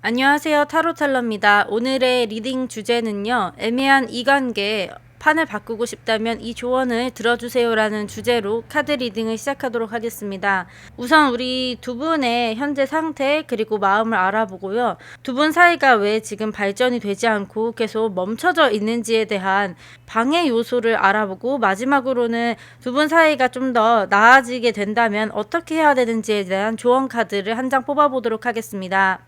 안녕하세요. 타로텔러입니다. 오늘의 리딩 주제는요. 애매한 이관계 판을 바꾸고 싶다면 이 조언을 들어주세요 라는 주제로 카드 리딩을 시작하도록 하겠습니다. 우선 우리 두 분의 현재 상태 그리고 마음을 알아보고요. 두 분 사이가 왜 지금 발전이 되지 않고 계속 멈춰져 있는지에 대한 방해 요소를 알아보고, 마지막으로는 두 분 사이가 좀 더 나아지게 된다면 어떻게 해야 되는지에 대한 조언 카드를 한 장 뽑아보도록 하겠습니다.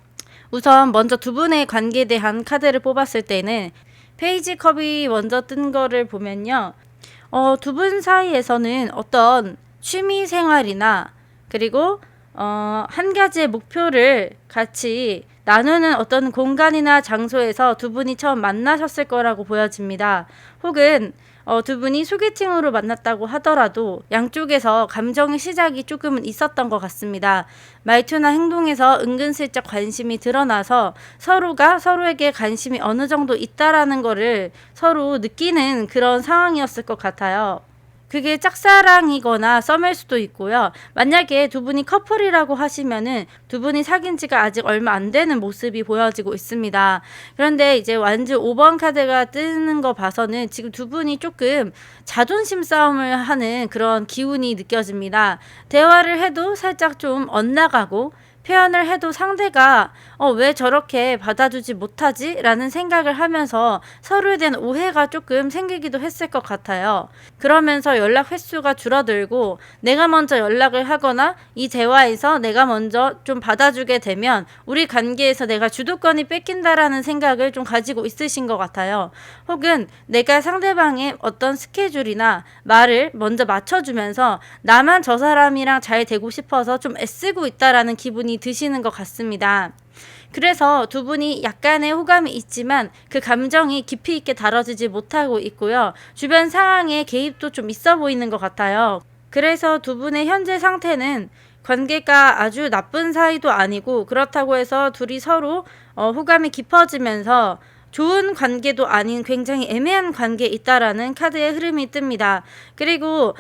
우선 먼저 두 분의 관계에 대한 카드를 뽑았을 때는 페이지 컵이 먼저 뜬 거를 보면요. 두 분 사이에서는 어떤 취미 생활이나 그리고 한 가지의 목표를 같이 나누는 어떤 공간이나 장소에서 두 분이 처음 만나셨을 거라고 보여집니다. 혹은 두 분이 소개팅으로 만났다고 하더라도 양쪽에서 감정의 시작이 조금은 있었던 것 같습니다. 말투나 행동에서 은근슬쩍 관심이 드러나서 서로가 서로에게 관심이 어느 정도 있다라는 거를 서로 느끼는 그런 상황이었을 것 같아요. 그게 짝사랑이거나 썸일 수도 있고요. 만약에 두 분이 커플이라고 하시면은 두 분이 사귄 지가 아직 얼마 안 되는 모습이 보여지고 있습니다. 그런데 이제 완주 5번 카드가 뜨는 거 봐서는 지금 두 분이 조금 자존심 싸움을 하는 그런 기운이 느껴집니다. 대화를 해도 살짝 좀 엇나가고, 표현을 해도 상대가 왜 저렇게 받아주지 못하지? 라는 생각을 하면서 서로에 대한 오해가 조금 생기기도 했을 것 같아요. 그러면서 연락 횟수가 줄어들고, 내가 먼저 연락을 하거나 이 대화에서 내가 먼저 좀 받아주게 되면 우리 관계에서 내가 주도권이 뺏긴다라는 생각을 좀 가지고 있으신 것 같아요. 혹은 내가 상대방의 어떤 스케줄이나 말을 먼저 맞춰주면서 나만 저 사람이랑 잘 되고 싶어서 좀 애쓰고 있다라는 기분이 드시는 것 같습니다. 그래서 두 분이 약간의 호감이 있지만 그 감정이 깊이 있게 다뤄지지 못하고 있고요. 주변 상황에 개입도 좀 있어 보이는 것 같아요. 그래서 두 분의 현재 상태는 관계가 아주 나쁜 사이도 아니고, 그렇다고 해서 둘이 서로 호감이 깊어지면서 좋은 관계도 아닌 굉장히 애매한 관계에 있다라는 카드의 흐름이 뜹니다. 그리고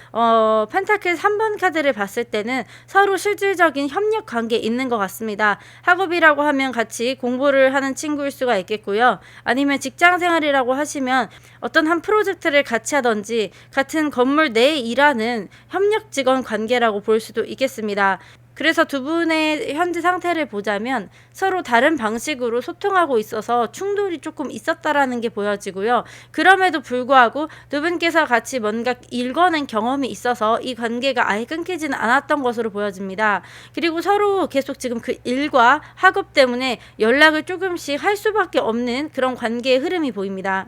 펜타클 3번 카드를 봤을 때는 서로 실질적인 협력 관계에 있는 것 같습니다. 학업이라고 하면 같이 공부를 하는 친구일 수가 있겠고요. 아니면 직장 생활이라고 하시면 어떤 한 프로젝트를 같이 하던지 같은 건물 내에 일하는 협력 직원 관계라고 볼 수도 있겠습니다. 그래서 두 분의 현재 상태를 보자면 서로 다른 방식으로 소통하고 있어서 충돌이 조금 있었다라는 게 보여지고요. 그럼에도 불구하고 두 분께서 같이 뭔가 읽어낸 경험이 있어서 이 관계가 아예 끊기지는 않았던 것으로 보여집니다. 그리고 서로 계속 지금 그 일과 학업 때문에 연락을 조금씩 할 수밖에 없는 그런 관계의 흐름이 보입니다.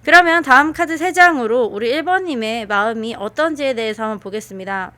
그러면 다음 카드 3장으로 우리 1번님의 마음이 어떤지에 대해서 한번 보겠습니다.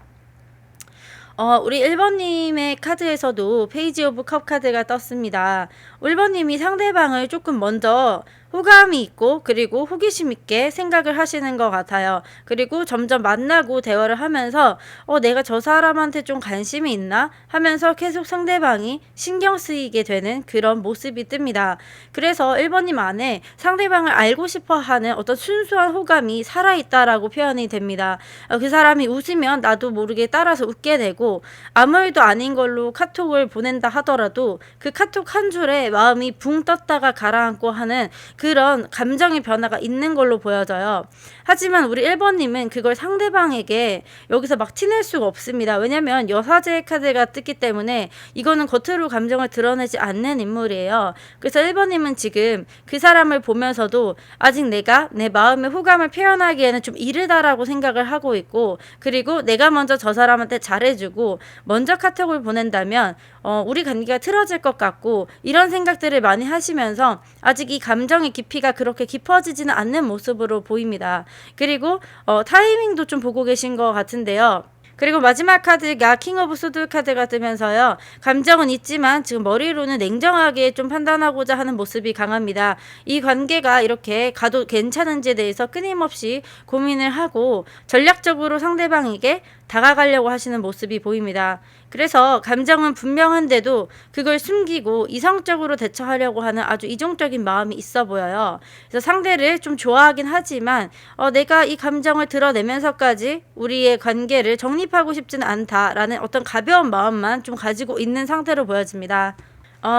우리 1번님의 카드에서도 페이지 오브 컵 카드가 떴습니다. 1번님이 상대방을 조금 먼저 호감이 있고 그리고 호기심 있게 생각을 하시는 것 같아요. 그리고 점점 만나고 대화를 하면서 내가 저 사람한테 좀 관심이 있나? 하면서 계속 상대방이 신경 쓰이게 되는 그런 모습이 뜹니다. 그래서 1번님 안에 상대방을 알고 싶어 하는 어떤 순수한 호감이 살아있다라고 표현이 됩니다. 그 사람이 웃으면 나도 모르게 따라서 웃게 되고, 아무 일도 아닌 걸로 카톡을 보낸다 하더라도 그 카톡 한 줄에 마음이 붕 떴다가 가라앉고 하는 그런 감정의 변화가 있는 걸로 보여져요. 하지만 우리 1번님은 그걸 상대방에게 여기서 막 티낼 수가 없습니다. 왜냐면 여사제의 카드가 뜨기 때문에 이거는 겉으로 감정을 드러내지 않는 인물이에요. 그래서 1번님은 지금 그 사람을 보면서도 아직 내가 내 마음의 호감을 표현하기에는 좀 이르다라고 생각을 하고 있고, 그리고 내가 먼저 저 사람한테 잘해주고 먼저 카톡을 보낸다면 우리 관계가 틀어질 것 같고, 이런 생각들을 많이 하시면서 아직 이 감정의 깊이가 그렇게 깊어지지는 않는 모습으로 보입니다. 그리고 타이밍도 좀 보고 계신 것 같은데요. 그리고 마지막 카드가 킹 오브 소드 카드가 뜨면서요. 감정은 있지만 지금 머리로는 냉정하게 좀 판단하고자 하는 모습이 강합니다. 이 관계가 이렇게 가도 괜찮은지에 대해서 끊임없이 고민을 하고 전략적으로 상대방에게 다가가려고 하시는 모습이 보입니다. 그래서 감정은 분명한데도 그걸 숨기고 이성적으로 대처하려고 하는 아주 이중적인 마음이 있어 보여요. 그래서 상대를 좀 좋아하긴 하지만 내가 이 감정을 드러내면서까지 우리의 관계를 정립하고 싶지는 않다라는 어떤 가벼운 마음만 좀 가지고 있는 상태로 보여집니다.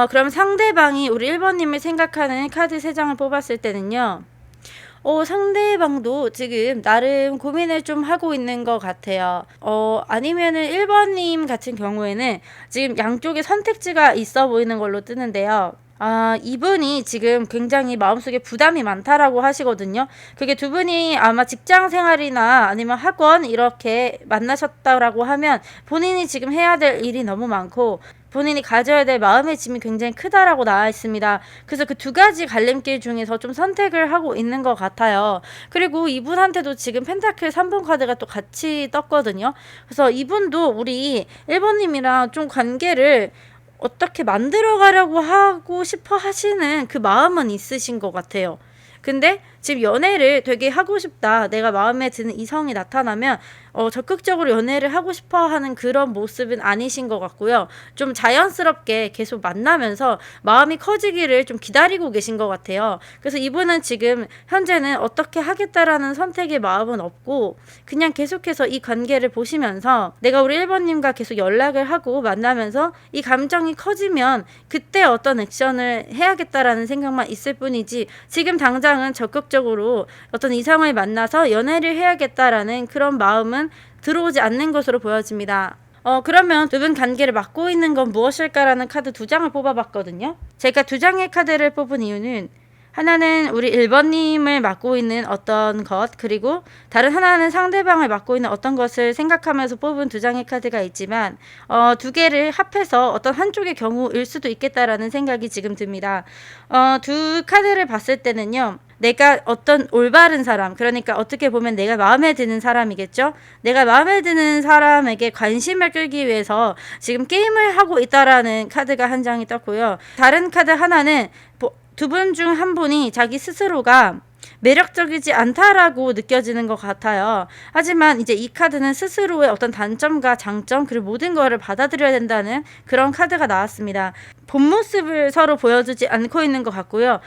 그럼 상대방이 우리 1번님을 생각하는 카드 3장을 뽑았을 때는요. 상대방도 지금 나름 고민을 좀 하고 있는 것 같아요. 아니면은 1번님 같은 경우에는 지금 양쪽에 선택지가 있어 보이는 걸로 뜨는데요. 이분이 지금 굉장히 마음속에 부담이 많다라고 하시거든요. 그게 두 분이 아마 직장 생활이나 아니면 학원 이렇게 만나셨다라고 하면 본인이 지금 해야 될 일이 너무 많고 본인이 가져야 될 마음의 짐이 굉장히 크다라고 나와 있습니다. 그래서 그 두 가지 갈림길 중에서 좀 선택을 하고 있는 것 같아요. 그리고 이분한테도 지금 펜타클 3번 카드가 또 같이 떴거든요. 그래서 이분도 우리 1번님이랑 좀 관계를 어떻게 만들어 가려고 하고 싶어 하시는 그 마음은 있으신 것 같아요. 근데 지금 연애를 되게 하고 싶다. 내가 마음에 드는 이성이 나타나면 적극적으로 연애를 하고 싶어 하는 그런 모습은 아니신 것 같고요. 좀 자연스럽게 계속 만나면서 마음이 커지기를 좀 기다리고 계신 것 같아요. 그래서 이분은 지금 현재는 어떻게 하겠다라는 선택의 마음은 없고 그냥 계속해서 이 관계를 보시면서 내가 우리 1번님과 계속 연락을 하고 만나면서 이 감정이 커지면 그때 어떤 액션을 해야겠다라는 생각만 있을 뿐이지 지금 당장은 적극적으로 어떤 이성을 만나서 연애를 해야겠다라는 그런 마음은 들어오지 않는 것으로 보여집니다. 그러면 두 분 관계를 맡고 있는 건 무엇일까라는 카드 2장을 뽑아봤거든요. 제가 2장의 카드를 뽑은 이유는 하나는 우리 1번님을 맡고 있는 어떤 것, 그리고 다른 하나는 상대방을 맡고 있는 어떤 것을 생각하면서 뽑은 2장의 카드가 있지만 두 개를 합해서 어떤 한쪽의 경우일 수도 있겠다라는 생각이 지금 듭니다. 두 카드를 봤을 때는요. 내가 어떤 올바른 사람, 그러니까 어떻게 보면 내가 마음에 드는 사람이겠죠? 내가 마음에 드는 사람에게 관심을 끌기 위해서 지금 게임을 하고 있다라는 카드가 한 장이 떴고요. 다른 카드 하나는 두 분 중 한 분이 자기 스스로가 매력적이지 않다라고 느껴지는 것 같아요. 하지만 이제 이 카드는 스스로의 어떤 단점과 장점 그리고 모든 거를 받아들여야 된다는 그런 카드가 나왔습니다. 본 모습을 서로 보여주지 않고 있는 것 같고요.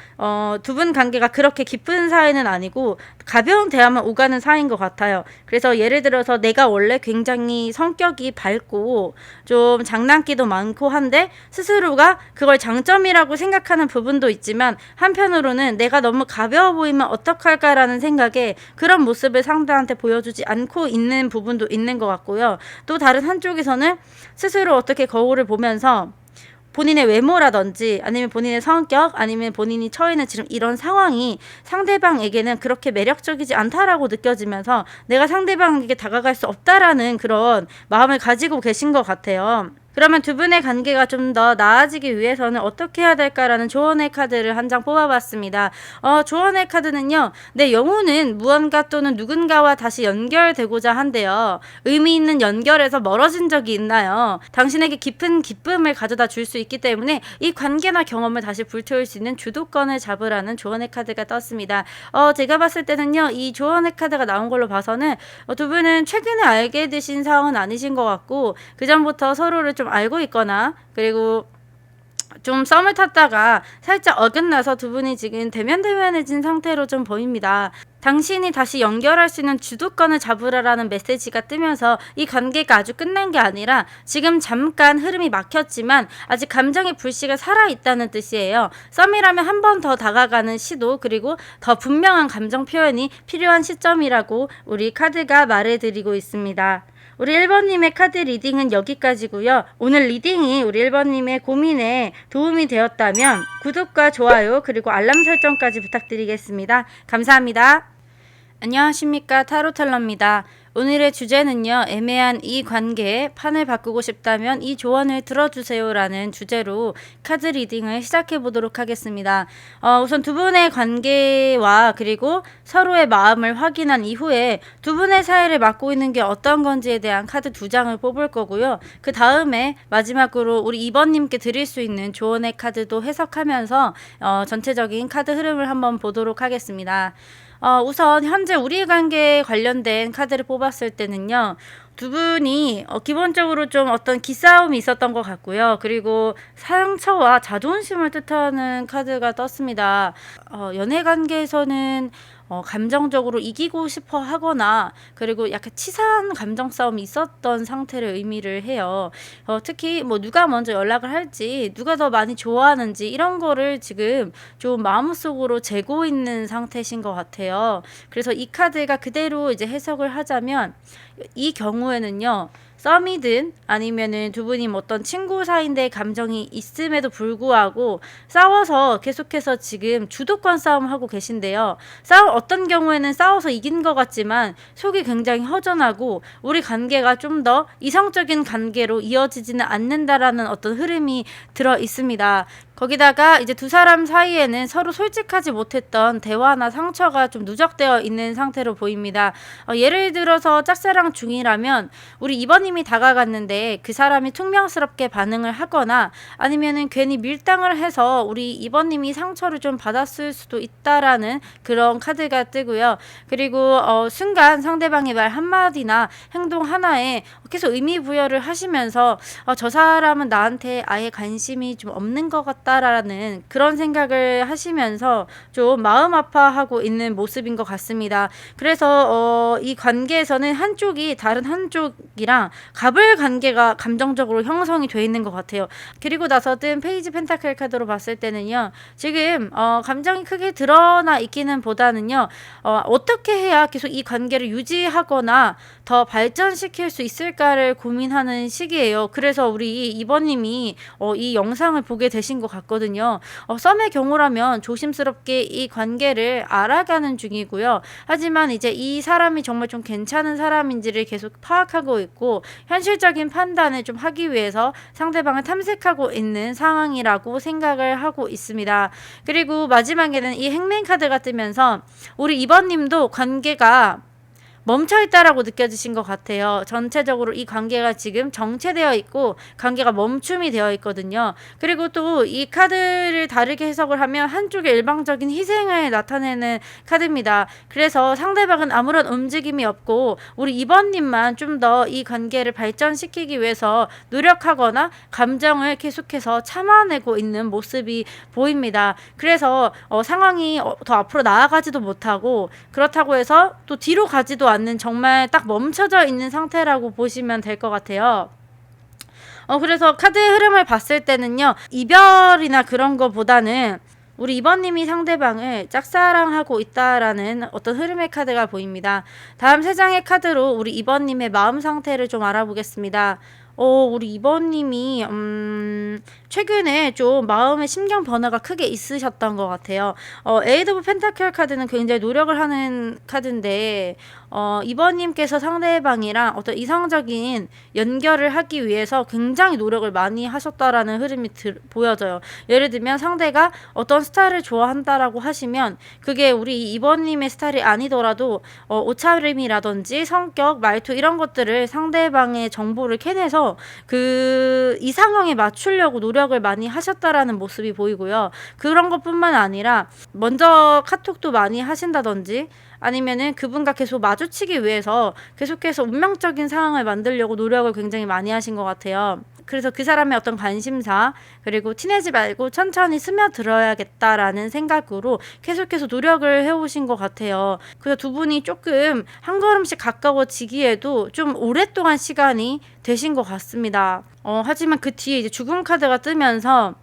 두 분 관계가 그렇게 깊은 사이는 아니고 가벼운 대화만 오가는 사이인 것 같아요. 그래서 예를 들어서 내가 원래 굉장히 성격이 밝고 좀 장난기도 많고 한데 스스로가 그걸 장점이라고 생각하는 부분도 있지만 한편으로는 내가 너무 가벼워 보이면 어떡할까라는 생각에 그런 모습을 상대한테 보여주지 않고 있는 부분도 있는 것 같고요. 또 다른 한쪽에서는 스스로 어떻게 거울을 보면서 본인의 외모라든지 아니면 본인의 성격 아니면 본인이 처해 있는 지금 이런 상황이 상대방에게는 그렇게 매력적이지 않다라고 느껴지면서 내가 상대방에게 다가갈 수 없다라는 그런 마음을 가지고 계신 것 같아요. 그러면 두 분의 관계가 좀 더 나아지기 위해서는 어떻게 해야 될까라는 조언의 카드를 한 장 뽑아봤습니다. 조언의 카드는요. 내 영혼은 무언가 또는 누군가와 다시 연결되고자 한대요. 의미 있는 연결에서 멀어진 적이 있나요? 당신에게 깊은 기쁨을 가져다 줄 수 있기 때문에 이 관계나 경험을 다시 불태울 수 있는 주도권을 잡으라는 조언의 카드가 떴습니다. 제가 봤을 때는요. 이 조언의 카드가 나온 걸로 봐서는 두 분은 최근에 알게 되신 상황은 아니신 것 같고 그전부터 서로를 좀 알고 있거나 그리고 좀 썸을 탔다가 살짝 어긋나서 두 분이 지금 대면대면해진 상태로 좀 보입니다. 당신이 다시 연결할 수 있는 주도권을 잡으라라는 메시지가 뜨면서 이 관계가 아주 끝난 게 아니라 지금 잠깐 흐름이 막혔지만 아직 감정의 불씨가 살아있다는 뜻이에요. 썸이라면 한 번 더 다가가는 시도 그리고 더 분명한 감정 표현이 필요한 시점이라고 우리 카드가 말해드리고 있습니다. 우리 1번님의 카드 리딩은 여기까지고요. 오늘 리딩이 우리 1번님의 고민에 도움이 되었다면 구독과 좋아요 그리고 알람 설정까지 부탁드리겠습니다. 감사합니다. 안녕하십니까, 타로텔러입니다. 오늘의 주제는요. 애매한 이 관계에 판을 바꾸고 싶다면 이 조언을 들어주세요 라는 주제로 카드 리딩을 시작해 보도록 하겠습니다. 우선 두 분의 관계와 그리고 서로의 마음을 확인한 이후에 두 분의 사이를 맡고 있는 게 어떤 건지에 대한 카드 2장을 뽑을 거고요. 그 다음에 마지막으로 우리 2번님께 드릴 수 있는 조언의 카드도 해석하면서 전체적인 카드 흐름을 한번 보도록 하겠습니다. 우선 현재 우리 관계에 관련된 카드를 뽑았을 때는요. 두 분이 기본적으로 좀 어떤 기싸움이 있었던 것 같고요. 그리고 상처와 자존심을 뜻하는 카드가 떴습니다. 연애 관계에서는 감정적으로 이기고 싶어 하거나 그리고 약간 치사한 감정 싸움이 있었던 상태를 의미를 해요. 특히 뭐 누가 먼저 연락을 할지, 누가 더 많이 좋아하는지 이런 거를 지금 좀 마음속으로 재고 있는 상태신 것 같아요. 그래서 이 카드가 그대로 이제 해석을 하자면 이 경우에는요. 썸이든 아니면은 두 분이 뭐 어떤 친구 사이인데 감정이 있음에도 불구하고 싸워서 계속해서 지금 주도권 싸움을 하고 계신데요. 어떤 경우에는 싸워서 이긴 것 같지만 속이 굉장히 허전하고 우리 관계가 좀 더 이성적인 관계로 이어지지는 않는다라는 어떤 흐름이 들어 있습니다. 거기다가 이제 두 사람 사이에는 서로 솔직하지 못했던 대화나 상처가 좀 누적되어 있는 상태로 보입니다. 예를 들어서 짝사랑 중이라면 우리 이번님이 다가갔는데 그 사람이 퉁명스럽게 반응을 하거나 아니면은 괜히 밀당을 해서 우리 이번님이 상처를 좀 받았을 수도 있다라는 그런 카드가 뜨고요. 그리고 순간 상대방의 말 한마디나 행동 하나에 계속 의미 부여를 하시면서 저 사람은 나한테 아예 관심이 좀 없는 것 같다라는 그런 생각을 하시면서 좀 마음 아파하고 있는 모습인 것 같습니다. 그래서 이 관계에서는 한쪽이 다른 한쪽이랑 갑을 관계가 감정적으로 형성이 돼 있는 것 같아요. 그리고 나서 뜬 페이지 펜타클 카드로 봤을 때는요. 지금 감정이 크게 드러나 있기는 보다는요. 어떻게 해야 계속 이 관계를 유지하거나 더 발전시킬 수 있을까를 고민하는 시기예요. 그래서 우리 이번님이 이 영상을 보게 되신 것 같거든요. 썸의 경우라면 조심스럽게 이 관계를 알아가는 중이고요. 하지만 이제 이 사람이 정말 좀 괜찮은 사람인지를 계속 파악하고 있고 현실적인 판단을 좀 하기 위해서 상대방을 탐색하고 있는 상황이라고 생각을 하고 있습니다. 그리고 마지막에는 이 행맨 카드가 뜨면서 우리 이번님도 관계가 멈춰있다라고 느껴지신 것 같아요. 전체적으로 이 관계가 지금 정체되어 있고 관계가 멈춤이 되어 있거든요. 그리고 또 이 카드를 다르게 해석을 하면 한쪽의 일방적인 희생을 나타내는 카드입니다. 그래서 상대방은 아무런 움직임이 없고 우리 이번님만 좀 더 이 관계를 발전시키기 위해서 노력하거나 감정을 계속해서 참아내고 있는 모습이 보입니다. 그래서 상황이 더 앞으로 나아가지도 못하고 그렇다고 해서 또 뒤로 가지도 않는 정말 딱 멈춰져 있는 상태라고 보시면 될 것 같아요. 그래서 카드의 흐름을 봤을 때는요. 이별이나 그런 거보다는 우리 이번님이 상대방을 짝사랑하고 있다라는 어떤 흐름의 카드가 보입니다. 다음 3장의 카드로 우리 이번님의 마음 상태를 좀 알아보겠습니다. 우리 이번님이 최근에 좀 마음의 심경 변화가 크게 있으셨던 것 같아요. 에이드 오브 펜타클 카드는 굉장히 노력을 하는 카드인데 이번님께서 상대방이랑 어떤 이성적인 연결을 하기 위해서 굉장히 노력을 많이 하셨다라는 흐름이 보여져요. 예를 들면 상대가 어떤 스타일을 좋아한다라고 하시면 그게 우리 이번님의 스타일이 아니더라도 옷차림이라든지 성격, 말투 이런 것들을 상대방의 정보를 캐내서 그 이상형에 맞추려고 노력을 많이 하셨다라는 모습이 보이고요. 그런 것뿐만 아니라 먼저 카톡도 많이 하신다든지 아니면은 그분과 계속 마주치기 위해서 계속해서 운명적인 상황을 만들려고 노력을 굉장히 많이 하신 것 같아요. 그래서 그 사람의 어떤 관심사 그리고 티내지 말고 천천히 스며들어야겠다라는 생각으로 계속해서 노력을 해오신 것 같아요. 그래서 두 분이 조금 한 걸음씩 가까워지기에도 좀 오랫동안 시간이 되신 것 같습니다. 하지만 그 뒤에 이제 죽음 카드가 뜨면서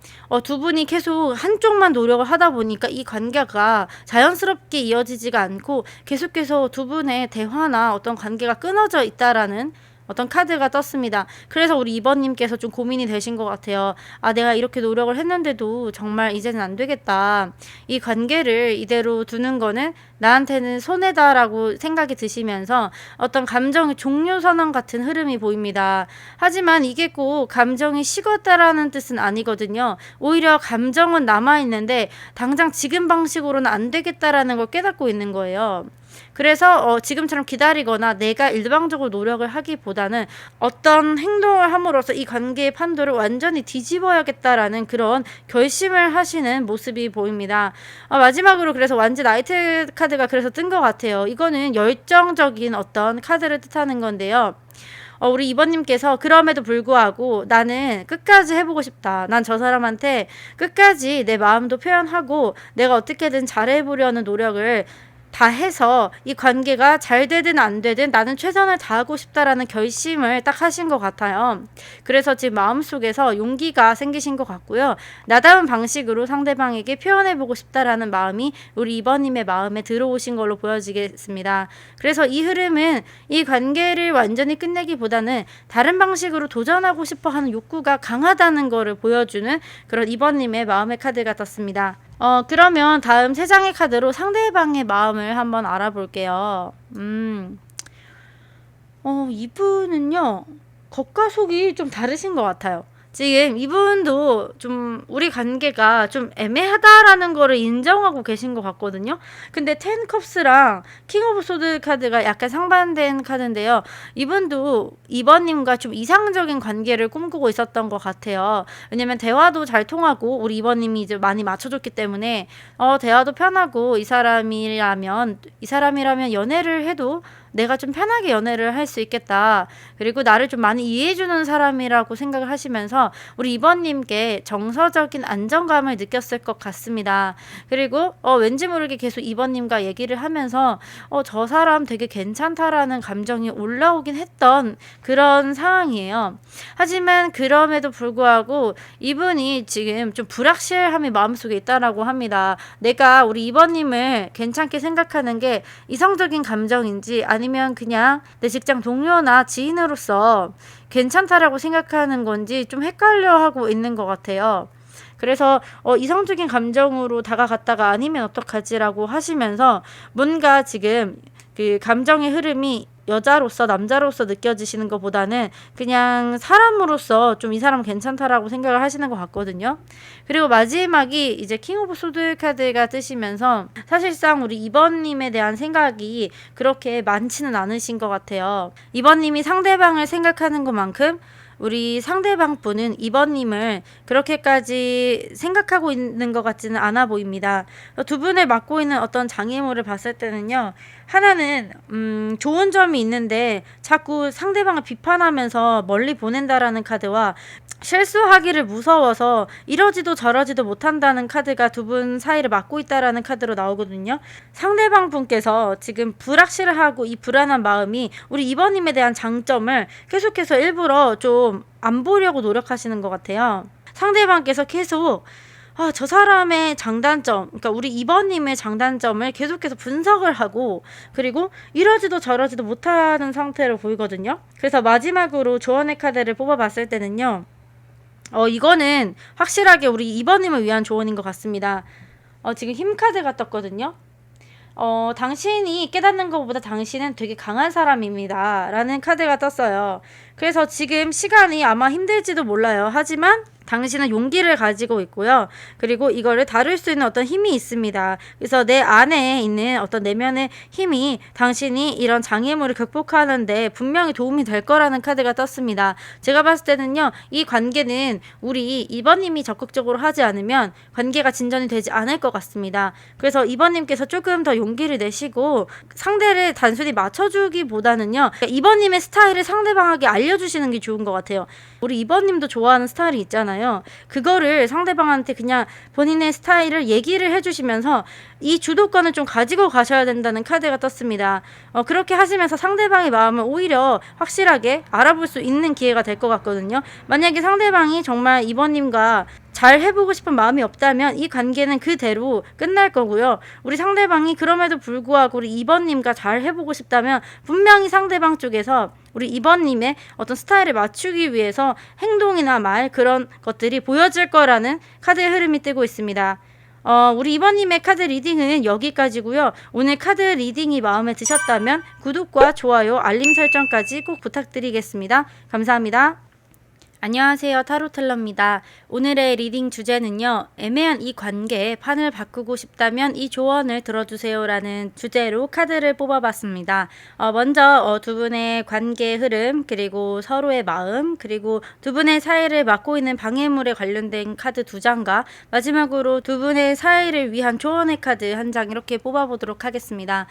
두 분이 계속 한쪽만 노력을 하다 보니까 이 관계가 자연스럽게 이어지지가 않고 계속해서 두 분의 대화나 어떤 관계가 끊어져 있다라는 어떤 카드가 떴습니다. 그래서 우리 이번님께서 좀 고민이 되신 것 같아요. 내가 이렇게 노력을 했는데도 정말 이제는 안 되겠다. 이 관계를 이대로 두는 거는 나한테는 손해다라고 생각이 드시면서 어떤 감정의 종료 선언 같은 흐름이 보입니다. 하지만 이게 꼭 감정이 식었다라는 뜻은 아니거든요. 오히려 감정은 남아있는데 당장 지금 방식으로는 안 되겠다라는 걸 깨닫고 있는 거예요. 그래서 지금처럼 기다리거나 내가 일방적으로 노력을 하기보다는 어떤 행동을 함으로써 이 관계의 판도를 완전히 뒤집어야겠다라는 그런 결심을 하시는 모습이 보입니다. 마지막으로 그래서 완지 나이트 카드가 그래서 뜬 것 같아요. 이거는 열정적인 어떤 카드를 뜻하는 건데요. 우리 이번님께서 그럼에도 불구하고 나는 끝까지 해보고 싶다. 난 저 사람한테 끝까지 내 마음도 표현하고 내가 어떻게든 잘해보려는 노력을 다 해서 이 관계가 잘 되든 안 되든 나는 최선을 다하고 싶다라는 결심을 딱 하신 것 같아요. 그래서 지금 마음속에서 용기가 생기신 것 같고요. 나다운 방식으로 상대방에게 표현해보고 싶다라는 마음이 우리 2번님의 마음에 들어오신 걸로 보여지겠습니다. 그래서 이 흐름은 이 관계를 완전히 끝내기보다는 다른 방식으로 도전하고 싶어 하는 욕구가 강하다는 거를 보여주는 그런 2번님의 마음의 카드가 떴습니다. 그러면 다음 3장의 카드로 상대방의 마음을 한번 알아볼게요. 이분은요, 겉과 속이 좀 다르신 것 같아요. 지금 이분도 좀 우리 관계가 좀 애매하다라는 거를 인정하고 계신 것 같거든요. 근데 텐 컵스랑 킹 오브 소드 카드가 약간 상반된 카드인데요. 이분도 2번님과 좀 이상적인 관계를 꿈꾸고 있었던 것 같아요. 왜냐면 대화도 잘 통하고 우리 2번님이 이제 많이 맞춰줬기 때문에 대화도 편하고 이 사람이라면 연애를 해도 내가 좀 편하게 연애를 할 수 있겠다. 그리고 나를 좀 많이 이해해주는 사람이라고 생각을 하시면서 우리 2번님께 정서적인 안정감을 느꼈을 것 같습니다. 그리고 왠지 모르게 계속 2번님과 얘기를 하면서 저 사람 되게 괜찮다라는 감정이 올라오긴 했던 그런 상황이에요. 하지만 그럼에도 불구하고 이분이 지금 좀 불확실함이 마음속에 있다라고 합니다. 내가 우리 2번님을 괜찮게 생각하는 게 이성적인 감정인지 아니면 그냥 내 직장 동료나 지인으로서 괜찮다라고 생각하는 건지 좀 헷갈려하고 있는 것 같아요. 그래서 이성적인 감정으로 다가갔다가 아니면 어떡하지라고 하시면서 뭔가 지금 그 감정의 흐름이 여자로서 남자로서 느껴지시는 것보다는 그냥 사람으로서 좀 이 사람 괜찮다라고 생각을 하시는 것 같거든요. 그리고 마지막이 이제 킹 오브 소드 카드가 뜨시면서 사실상 우리 2번님에 대한 생각이 그렇게 많지는 않으신 것 같아요. 2번님이 상대방을 생각하는 것만큼 우리 상대방 분은 2번님을 그렇게까지 생각하고 있는 것 같지는 않아 보입니다. 두 분을 맡고 있는 어떤 장애물을 봤을 때는요. 하나는 좋은 점이 있는데 자꾸 상대방을 비판하면서 멀리 보낸다라는 카드와 실수하기를 무서워서 이러지도 저러지도 못한다는 카드가 두 분 사이를 막고 있다라는 카드로 나오거든요. 상대방 분께서 지금 불확실하고 이 불안한 마음이 우리 2번님에 대한 장점을 계속해서 일부러 좀 안 보려고 노력하시는 것 같아요. 상대방께서 계속 저 사람의 장단점, 그러니까 우리 2번님의 장단점을 계속해서 분석을 하고 그리고 이러지도 저러지도 못하는 상태로 보이거든요. 그래서 마지막으로 조언의 카드를 뽑아봤을 때는요. 이거는 확실하게 우리 2번님을 위한 조언인 것 같습니다. 지금 힘 카드가 떴거든요. 당신이 깨닫는 것보다 당신은 되게 강한 사람입니다. 라는 카드가 떴어요. 그래서 지금 시간이 아마 힘들지도 몰라요. 하지만 당신은 용기를 가지고 있고요. 그리고 이거를 다룰 수 있는 어떤 힘이 있습니다. 그래서 내 안에 있는 어떤 내면의 힘이 당신이 이런 장애물을 극복하는데 분명히 도움이 될 거라는 카드가 떴습니다. 제가 봤을 때는요. 이 관계는 우리 2번님이 적극적으로 하지 않으면 관계가 진전이 되지 않을 것 같습니다. 그래서 2번님께서 조금 더 용기를 내시고 상대를 단순히 맞춰주기보다는요. 2번님의 스타일을 상대방에게 알려주시는 게 좋은 것 같아요. 우리 2번님도 좋아하는 스타일이 있잖아요. 그거를 상대방한테 그냥 본인의 스타일을 얘기를 해주시면서 이 주도권을 좀 가지고 가셔야 된다는 카드가 떴습니다. 그렇게 하시면서 상대방의 마음을 오히려 확실하게 알아볼 수 있는 기회가 될 것 같거든요. 만약에 상대방이 정말 2번님과 잘 해보고 싶은 마음이 없다면 이 관계는 그대로 끝날 거고요. 우리 상대방이 그럼에도 불구하고 우리 2번님과 잘 해보고 싶다면 분명히 상대방 쪽에서 우리 2번님의 어떤 스타일을 맞추기 위해서 행동이나 말 그런 것들이 보여질 거라는 카드의 흐름이 뜨고 있습니다. 우리 2번님의 카드 리딩은 여기까지고요. 오늘 카드 리딩이 마음에 드셨다면 구독과 좋아요, 알림 설정까지 꼭 부탁드리겠습니다. 감사합니다. 안녕하세요. 타로텔러입니다. 오늘의 리딩 주제는요. 애매한 이 관계에 판을 바꾸고 싶다면 이 조언을 들어주세요 라는 주제로 카드를 뽑아봤습니다. 먼저 두 분의 관계 흐름 그리고 서로의 마음 그리고 두 분의 사이를 맡고 있는 방해물에 관련된 카드 2장과 마지막으로 두 분의 사이를 위한 조언의 카드 1장 이렇게 뽑아보도록 하겠습니다.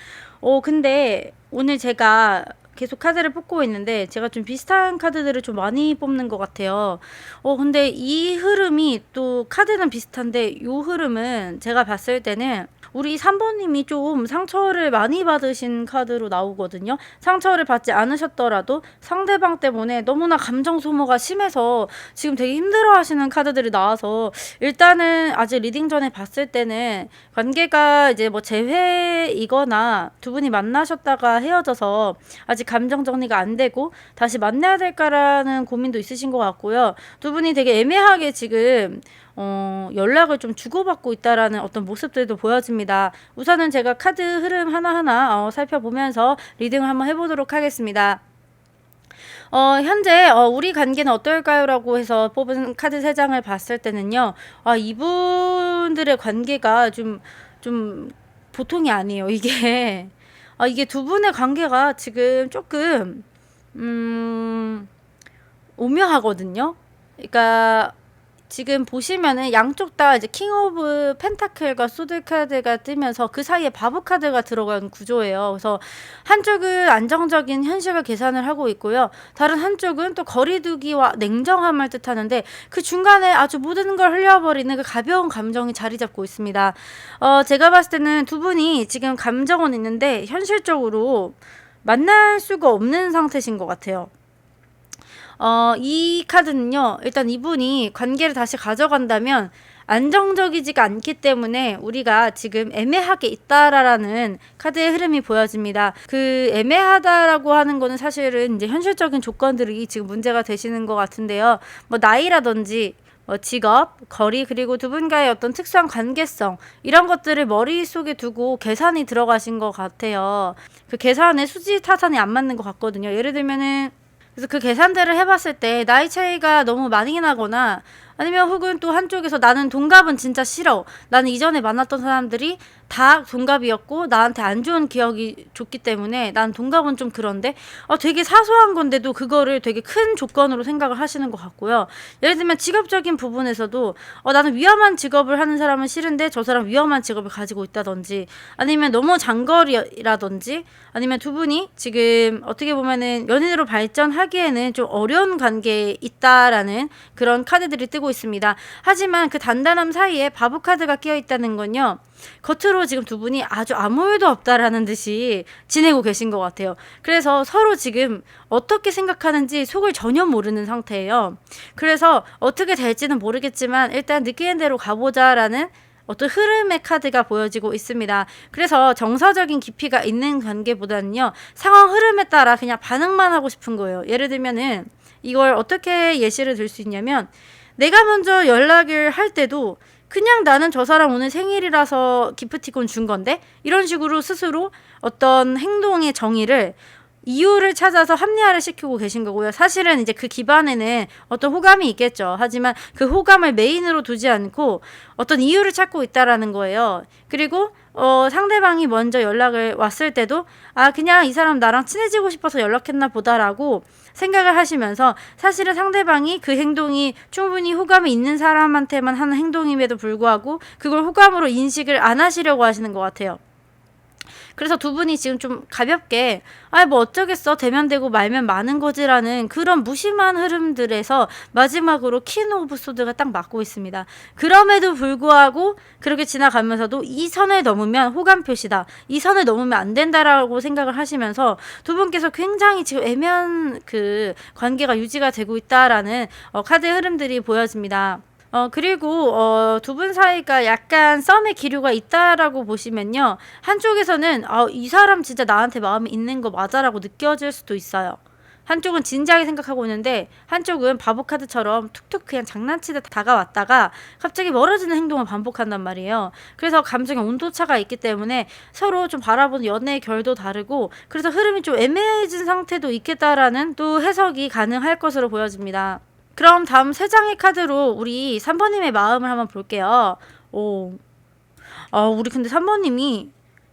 근데 오늘 제가 계속 카드를 뽑고 있는데 제가 좀 비슷한 카드들을 좀 많이 뽑는 것 같아요. 근데 이 흐름이 또 카드는 비슷한데 이 흐름은 제가 봤을 때는 우리 3번님이 좀 상처를 많이 받으신 카드로 나오거든요. 상처를 받지 않으셨더라도 상대방 때문에 너무나 감정 소모가 심해서 지금 되게 힘들어 하시는 카드들이 나와서 일단은 아직 리딩 전에 봤을 때는 관계가 이제 뭐 재회이거나 두 분이 만나셨다가 헤어져서 아직 감정 정리가 안 되고 다시 만나야 될까라는 고민도 있으신 것 같고요. 두 분이 되게 애매하게 지금 연락을 좀 주고받고 있다라는 어떤 모습들도 보여집니다. 우선은 제가 카드 흐름 하나하나 살펴보면서 리딩을 한번 해보도록 하겠습니다. 현재 우리 관계는 어떨까요? 라고 해서 뽑은 카드 3장을 봤을 때는요. 이분들의 관계가 좀 보통이 아니에요. 이게 두 분의 관계가 지금 조금 오묘하거든요. 그러니까 지금 보시면은 양쪽 다 이제 킹 오브 펜타클과 소드 카드가 뜨면서 그 사이에 바보 카드가 들어간 구조예요. 그래서 한쪽은 안정적인 현실과 계산을 하고 있고요. 다른 한쪽은 또 거리두기와 냉정함을 뜻하는데 그 중간에 아주 모든 걸 흘려버리는 그 가벼운 감정이 자리 잡고 있습니다. 제가 봤을 때는 두 분이 지금 감정은 있는데 현실적으로 만날 수가 없는 상태신 것 같아요. 이 카드는요, 일단 이분이 관계를 다시 가져간다면 안정적이지가 않기 때문에 우리가 지금 애매하게 있다라는 카드의 흐름이 보여집니다. 그 애매하다라고 하는 거는 사실은 이제 현실적인 조건들이 지금 문제가 되시는 것 같은데요. 뭐 나이라든지 직업, 거리, 그리고 두 분과의 어떤 특수한 관계성 이런 것들을 머릿속에 두고 계산이 들어가신 것 같아요. 그 계산에 수지타산이 안 맞는 것 같거든요. 예를 들면은 그래서 그 계산들을 해봤을 때 나이 차이가 너무 많이 나거나 아니면 혹은 또 한쪽에서 나는 동갑은 진짜 싫어. 나는 이전에 만났던 사람들이 다 동갑이었고 나한테 안 좋은 기억이 줬기 때문에 난 동갑은 좀 그런데 되게 사소한 건데도 그거를 되게 큰 조건으로 생각을 하시는 것 같고요. 예를 들면 직업적인 부분에서도 나는 위험한 직업을 하는 사람은 싫은데 저 사람 위험한 직업을 가지고 있다든지 아니면 너무 장거리라든지 아니면 두 분이 지금 어떻게 보면은 연인으로 발전하기에는 좀 어려운 관계에 있다라는 그런 카드들이 뜨고 있습니다. 하지만 그 단단함 사이에 바보 카드가 끼어 있다는 건요. 겉으로 지금 두 분이 아주 아무 일도 없다라는 듯이 지내고 계신 것 같아요. 그래서 서로 지금 어떻게 생각하는지 속을 전혀 모르는 상태예요. 그래서 어떻게 될지는 모르겠지만 일단 느끼는 대로 가보자라는 어떤 흐름의 카드가 보여지고 있습니다. 그래서 정서적인 깊이가 있는 관계보다는요. 상황 흐름에 따라 그냥 반응만 하고 싶은 거예요. 예를 들면은 이걸 어떻게 예시를 들 수 있냐면 내가 먼저 연락을 할 때도 그냥 나는 저 사람 오늘 생일이라서 기프티콘 준 건데 이런 식으로 스스로 어떤 행동의 정의를 이유를 찾아서 합리화를 시키고 계신 거고요. 사실은 이제 그 기반에는 어떤 호감이 있겠죠. 하지만 그 호감을 메인으로 두지 않고 어떤 이유를 찾고 있다라는 거예요. 그리고 상대방이 먼저 연락을 왔을 때도 그냥 이 사람 나랑 친해지고 싶어서 연락했나 보다라고 생각을 하시면서 사실은 상대방이 그 행동이 충분히 호감이 있는 사람한테만 하는 행동임에도 불구하고 그걸 호감으로 인식을 안 하시려고 하시는 것 같아요. 그래서 두 분이 지금 좀 가볍게 뭐 어쩌겠어 대면되고 말면 많은 거지라는 그런 무심한 흐름들에서 마지막으로 퀸 오브 소드가 딱 맞고 있습니다. 그럼에도 불구하고 그렇게 지나가면서도 이 선을 넘으면 호감 표시다. 이 선을 넘으면 안 된다라고 생각을 하시면서 두 분께서 굉장히 지금 애매한 그 관계가 유지가 되고 있다라는 카드의 흐름들이 보여집니다. 그리고 두 분 사이가 약간 썸의 기류가 있다라고 보시면요. 한쪽에서는 이 사람 진짜 나한테 마음이 있는 거 맞아라고 느껴질 수도 있어요. 한쪽은 진지하게 생각하고 있는데 한쪽은 바보 카드처럼 툭툭 그냥 장난치듯 다가왔다가 갑자기 멀어지는 행동을 반복한단 말이에요. 그래서 감정의 온도차가 있기 때문에 서로 좀 바라보는 연애의 결도 다르고 그래서 흐름이 좀 애매해진 상태도 있겠다라는 또 해석이 가능할 것으로 보여집니다. 그럼 다음 3장의 카드로 우리 3번님의 마음을 한번 볼게요. 우리 근데 3번님이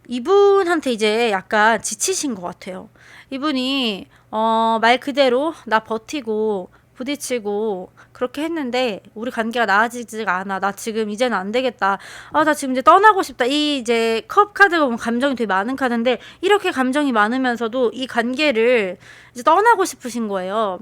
이분한테 이제 약간 지치신 것 같아요. 이분이 말 그대로 나 버티고 부딪히고 그렇게 했는데 우리 관계가 나아지지가 않아. 나 지금 이제는 안 되겠다. 나 지금 이제 떠나고 싶다. 이 이제 컵 카드가 보면 감정이 되게 많은 카드인데 이렇게 감정이 많으면서도 이 관계를 이제 떠나고 싶으신 거예요.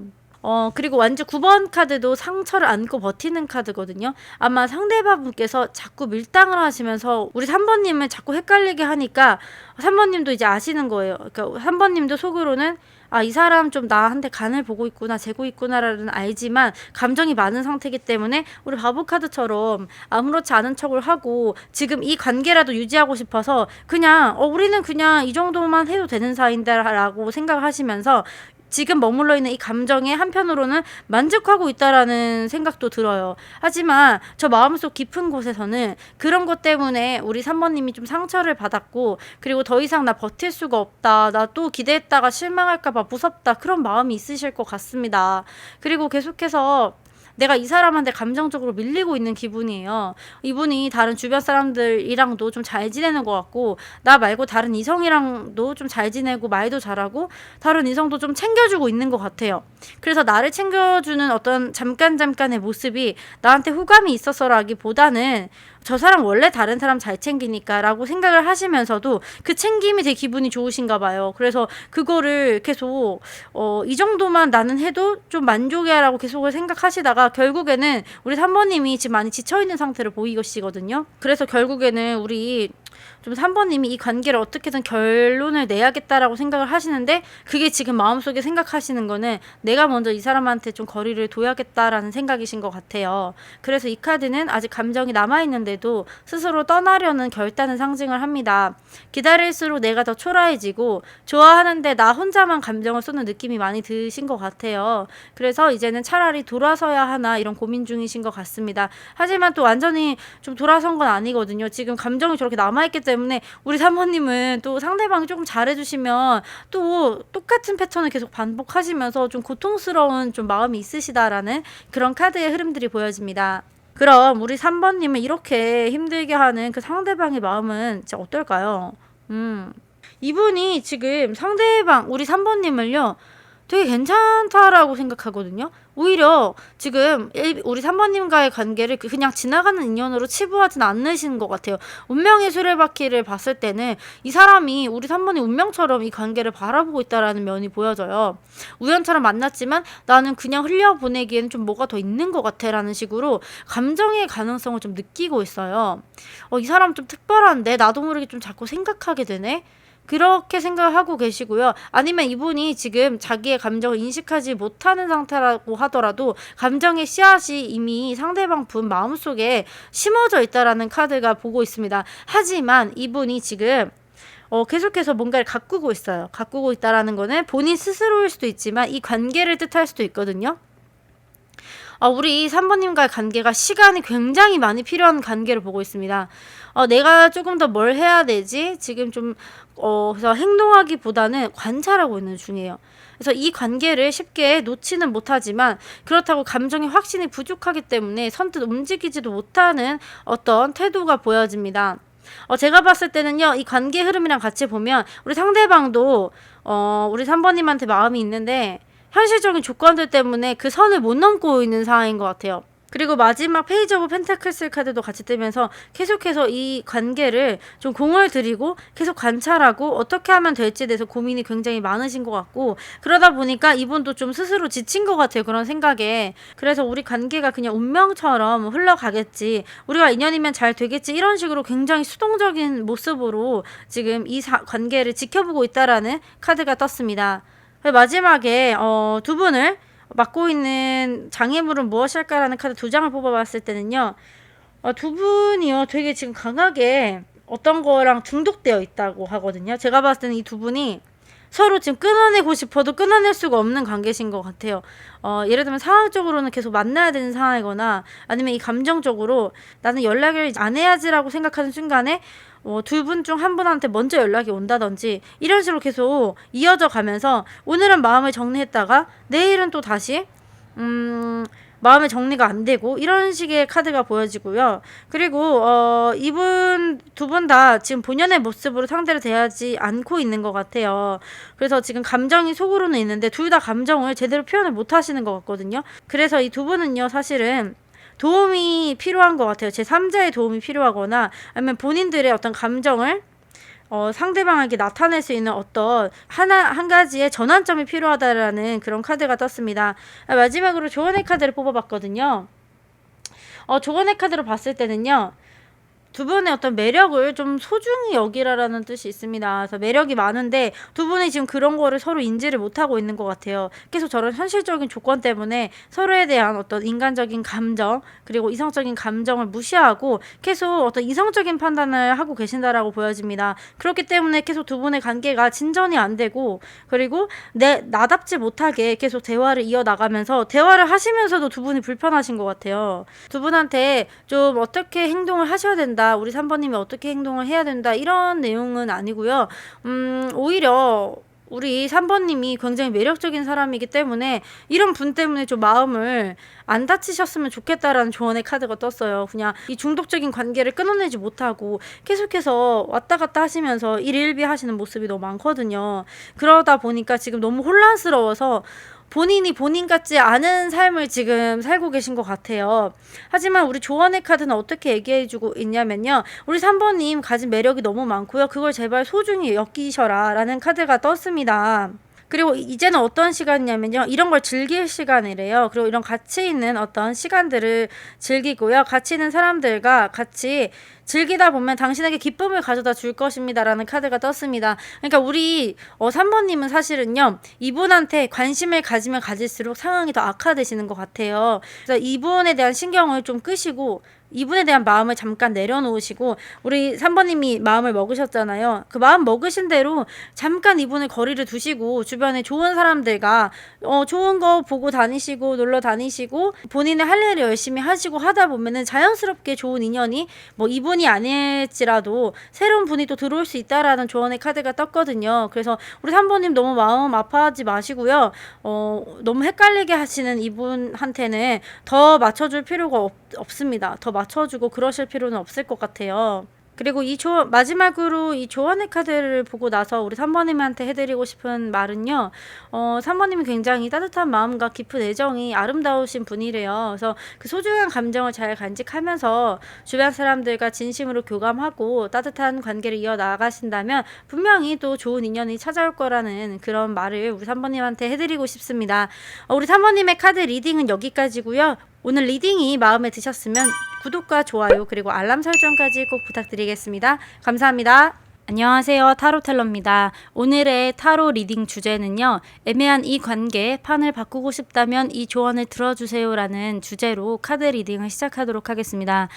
그리고 완전 9번 카드도 상처를 안고 버티는 카드거든요. 아마 상대방분께서 자꾸 밀당을 하시면서 우리 3번님을 자꾸 헷갈리게 하니까 3번님도 이제 아시는 거예요. 그러니까 3번님도 속으로는 이 사람 좀 나한테 간을 보고 있구나, 재고 있구나라는 알지만 감정이 많은 상태이기 때문에 우리 바보 카드처럼 아무렇지 않은 척을 하고 지금 이 관계라도 유지하고 싶어서 그냥 우리는 그냥 이 정도만 해도 되는 사이인데라고 생각을 하시면서 지금 머물러 있는 이 감정에 한편으로는 만족하고 있다라는 생각도 들어요. 하지만 저 마음속 깊은 곳에서는 그런 것 때문에 우리 3번님이 좀 상처를 받았고, 그리고 더 이상 나 버틸 수가 없다, 나 또 기대했다가 실망할까봐 무섭다, 그런 마음이 있으실 것 같습니다. 그리고 계속해서 내가 이 사람한테 감정적으로 밀리고 있는 기분이에요. 이분이 다른 주변 사람들이랑도 좀 잘 지내는 것 같고, 나 말고 다른 이성이랑도 좀 잘 지내고 말도 잘하고 다른 이성도 좀 챙겨주고 있는 것 같아요. 그래서 나를 챙겨주는 어떤 잠깐의 모습이 나한테 호감이 있어서라기보다는 저 사람 원래 다른 사람 잘 챙기니까 라고 생각을 하시면서도 그 챙김이 되게 기분이 좋으신가 봐요. 그래서 그거를 계속 이 정도만 나는 해도 좀 만족이야 라고 계속 생각하시다가 결국에는 우리 3번님이 지금 많이 지쳐있는 상태를 보이시거든요. 그래서 결국에는 우리 좀 3번님이 이 관계를 어떻게든 결론을 내야겠다라고 생각을 하시는데, 그게 지금 마음속에 생각하시는 거는 내가 먼저 이 사람한테 좀 거리를 둬야겠다라는 생각이신 것 같아요. 그래서 이 카드는 아직 감정이 남아있는데도 스스로 떠나려는 결단을 상징을 합니다. 기다릴수록 내가 더 초라해지고 좋아하는데 나 혼자만 감정을 쏟는 느낌이 많이 드신 것 같아요. 그래서 이제는 차라리 돌아서야 하나 이런 고민 중이신 것 같습니다. 하지만 또 완전히 좀 돌아선 건 아니거든요. 지금 감정이 저렇게 남아있기 때문에 우리 3번님은 또 상대방이 조금 잘해주시면 또 똑같은 패턴을 계속 반복하시면서 좀 고통스러운 좀 마음이 있으시다라는 그런 카드의 흐름들이 보여집니다. 그럼 우리 3번님을 이렇게 힘들게 하는 그 상대방의 마음은 진짜 어떨까요? 이분이 지금 상대방 우리 3번님을요 되게 괜찮다라고 생각하거든요. 오히려 지금 우리 3번님과의 관계를 그냥 지나가는 인연으로 치부하진 않으시는 것 같아요. 운명의 수레바퀴를 봤을 때는 이 사람이 우리 3번이 운명처럼 이 관계를 바라보고 있다라는 면이 보여져요. 우연처럼 만났지만 나는 그냥 흘려보내기에는 좀 뭐가 더 있는 것 같아 라는 식으로 감정의 가능성을 좀 느끼고 있어요. 이 사람 좀 특별한데 나도 모르게 좀 자꾸 생각하게 되네? 그렇게 생각을 하고 계시고요. 아니면 이분이 지금 자기의 감정을 인식하지 못하는 상태라고 하더라도 감정의 씨앗이 이미 상대방 분 마음속에 심어져 있다라는 카드가 보고 있습니다. 하지만 이분이 지금 계속해서 뭔가를 가꾸고 있어요. 가꾸고 있다라는 거는 본인 스스로일 수도 있지만 이 관계를 뜻할 수도 있거든요. 우리 3번님과의 관계가 시간이 굉장히 많이 필요한 관계를 보고 있습니다. 내가 조금 더 뭘 해야 되지? 지금 좀 그래서 행동하기보다는 관찰하고 있는 중이에요. 그래서 이 관계를 쉽게 놓지는 못하지만 그렇다고 감정의 확신이 부족하기 때문에 선뜻 움직이지도 못하는 어떤 태도가 보여집니다. 제가 봤을 때는요, 이 관계 흐름이랑 같이 보면 우리 상대방도 우리 3번님한테 마음이 있는데 현실적인 조건들 때문에 그 선을 못 넘고 있는 상황인 것 같아요. 그리고 마지막 페이지 오브 펜타클스 카드도 같이 뜨면서 계속해서 이 관계를 좀 공을 들이고 계속 관찰하고 어떻게 하면 될지에 대해서 고민이 굉장히 많으신 것 같고, 그러다 보니까 이분도 좀 스스로 지친 것 같아요. 그런 생각에. 그래서 우리 관계가 그냥 운명처럼 흘러가겠지, 우리가 인연이면 잘 되겠지, 이런 식으로 굉장히 수동적인 모습으로 지금 이 관계를 지켜보고 있다라는 카드가 떴습니다. 마지막에 두 분을 맡고 있는 장애물은 무엇일까라는 카드 2장을 뽑아봤을 때는요, 두 분이요 되게 지금 강하게 어떤 거랑 중독되어 있다고 하거든요. 제가 봤을 때는 이 두 분이 서로 지금 끊어내고 싶어도 끊어낼 수가 없는 관계신 것 같아요. 예를 들면 상황적으로는 계속 만나야 되는 상황이거나 아니면 이 감정적으로 나는 연락을 안 해야지라고 생각하는 순간에 두 분 중 한 분한테 먼저 연락이 온다든지 이런 식으로 계속 이어져 가면서 오늘은 마음을 정리했다가 내일은 또 다시 마음의 정리가 안 되고 이런 식의 카드가 보여지고요. 그리고 이분 두 분 다 지금 본연의 모습으로 상대를 대하지 않고 있는 것 같아요. 그래서 지금 감정이 속으로는 있는데 둘 다 감정을 제대로 표현을 못 하시는 것 같거든요. 그래서 이 두 분은요 사실은 도움이 필요한 것 같아요. 제3자의 도움이 필요하거나 아니면 본인들의 어떤 감정을 상대방에게 나타낼 수 있는 어떤 한 가지의 전환점이 필요하다라는 그런 카드가 떴습니다. 마지막으로 조언의 카드를 뽑아봤거든요. 조언의 카드로 봤을 때는요. 두 분의 어떤 매력을 좀 소중히 여기라라는 뜻이 있습니다. 그래서 매력이 많은데 두 분이 지금 그런 거를 서로 인지를 못하고 있는 것 같아요. 계속 저런 현실적인 조건 때문에 서로에 대한 어떤 인간적인 감정 그리고 이성적인 감정을 무시하고 계속 어떤 이성적인 판단을 하고 계신다라고 보여집니다. 그렇기 때문에 계속 두 분의 관계가 진전이 안 되고 그리고 나답지 못하게 계속 대화를 이어나가면서 대화를 하시면서도 두 분이 불편하신 것 같아요. 두 분한테 좀 어떻게 행동을 하셔야 된다. 우리 3번님이 어떻게 행동을 해야 된다 이런 내용은 아니고요. 오히려 우리 3번님이 굉장히 매력적인 사람이기 때문에 이런 분 때문에 좀 마음을 안 다치셨으면 좋겠다라는 조언의 카드가 떴어요. 그냥 이 중독적인 관계를 끊어내지 못하고 계속해서 왔다 갔다 하시면서 일일비 하시는 모습이 너무 많거든요. 그러다 보니까 지금 너무 혼란스러워서 본인이 본인 같지 않은 삶을 지금 살고 계신 것 같아요. 하지만 우리 조언의 카드는 어떻게 얘기해주고 있냐면요. 우리 3번님 가진 매력이 너무 많고요. 그걸 제발 소중히 여기셔라 라는 카드가 떴습니다. 그리고 이제는 어떤 시간이냐면요. 이런 걸 즐길 시간이래요. 그리고 이런 가치 있는 어떤 시간들을 즐기고요. 가치 있는 사람들과 같이 즐기다 보면 당신에게 기쁨을 가져다 줄 것입니다. 라는 카드가 떴습니다. 그러니까 우리 3번님은 사실은요. 이분한테 관심을 가지면 가질수록 상황이 더 악화되시는 것 같아요. 그래서 이분에 대한 신경을 좀 끄시고 이분에 대한 마음을 잠깐 내려놓으시고 우리 3번님이 마음을 먹으셨잖아요. 그 마음 먹으신 대로 잠깐 이분을 거리를 두시고 주변에 좋은 사람들과 좋은 거 보고 다니시고 놀러 다니시고 본인의 할 일을 열심히 하시고 하다 보면은 자연스럽게 좋은 인연이 뭐 이분이 아닐지라도 새로운 분이 또 들어올 수 있다라는 조언의 카드가 떴거든요. 그래서 우리 3번님 너무 마음 아파하지 마시고요. 너무 헷갈리게 하시는 이분한테는 더 맞춰줄 필요가 없습니다. 더 맞춰주고 그러실 필요는 없을 것 같아요. 그리고 마지막으로 이 조언의 카드를 보고 나서 우리 3번님한테 해드리고 싶은 말은요. 3번님이 굉장히 따뜻한 마음과 깊은 애정이 아름다우신 분이래요. 그래서 그 소중한 감정을 잘 간직하면서 주변 사람들과 진심으로 교감하고 따뜻한 관계를 이어나가신다면 분명히 또 좋은 인연이 찾아올 거라는 그런 말을 우리 3번님한테 해드리고 싶습니다. 우리 3번님의 카드 리딩은 여기까지고요. 오늘 리딩이 마음에 드셨으면 구독과 좋아요 그리고 알람 설정까지 꼭 부탁드리겠습니다. 감사합니다. 안녕하세요. 타로텔러입니다. 오늘의 타로 리딩 주제는요. 애매한 이 관계 판을 바꾸고 싶다면 이 조언을 들어주세요 라는 주제로 카드 리딩을 시작하도록 하겠습니다.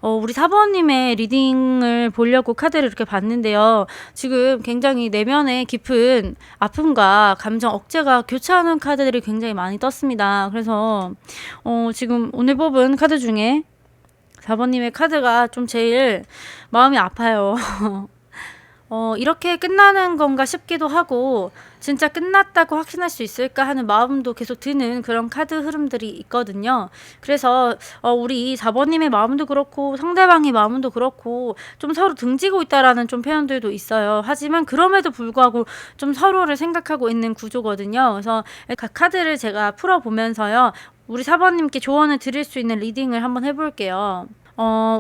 우리 4번님의 리딩을 보려고 카드를 이렇게 봤는데요. 지금 굉장히 내면에 깊은 아픔과 감정 억제가 교차하는 카드들이 굉장히 많이 떴습니다. 그래서 지금 오늘 뽑은 카드 중에 4번님의 카드가 좀 제일 마음이 아파요. 이렇게 끝나는 건가 싶기도 하고 진짜 끝났다고 확신할 수 있을까 하는 마음도 계속 드는 그런 카드 흐름들이 있거든요. 그래서 우리 4번님의 마음도 그렇고 상대방의 마음도 그렇고 좀 서로 등지고 있다라는 좀 표현들도 있어요. 하지만 그럼에도 불구하고 좀 서로를 생각하고 있는 구조거든요. 그래서 각 카드를 제가 풀어보면서요. 우리 4번님께 조언을 드릴 수 있는 리딩을 한번 해볼게요.